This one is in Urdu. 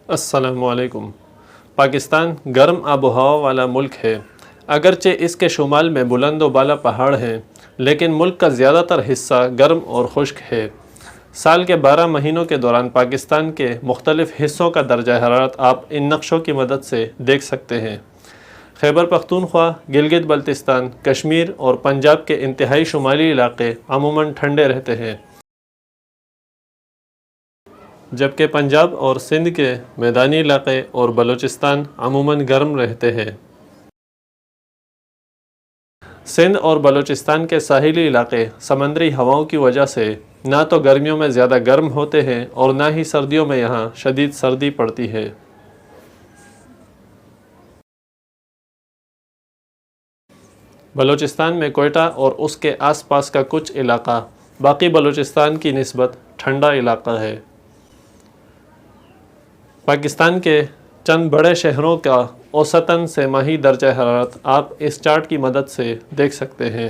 السلام علیکم۔ پاکستان گرم آب و ہوا والا ملک ہے۔ اگرچہ اس کے شمال میں بلند و بالا پہاڑ ہیں، لیکن ملک کا زیادہ تر حصہ گرم اور خشک ہے۔ سال کے 12 مہینوں کے دوران پاکستان کے مختلف حصوں کا درجہ حرارت آپ ان نقشوں کی مدد سے دیکھ سکتے ہیں۔ خیبر پختونخوا، گلگت بلتستان، کشمیر اور پنجاب کے انتہائی شمالی علاقے عموماً ٹھنڈے رہتے ہیں، جبکہ پنجاب اور سندھ کے میدانی علاقے اور بلوچستان عموماً گرم رہتے ہیں۔ سندھ اور بلوچستان کے ساحلی علاقے سمندری ہواؤں کی وجہ سے نہ تو گرمیوں میں زیادہ گرم ہوتے ہیں اور نہ ہی سردیوں میں یہاں شدید سردی پڑتی ہے۔ بلوچستان میں کوئٹہ اور اس کے آس پاس کا کچھ علاقہ باقی بلوچستان کی نسبت ٹھنڈا علاقہ ہے۔ پاکستان کے چند بڑے شہروں کا اوسطاً سہ ماہی درجہ حرارت آپ اس چارٹ کی مدد سے دیکھ سکتے ہیں۔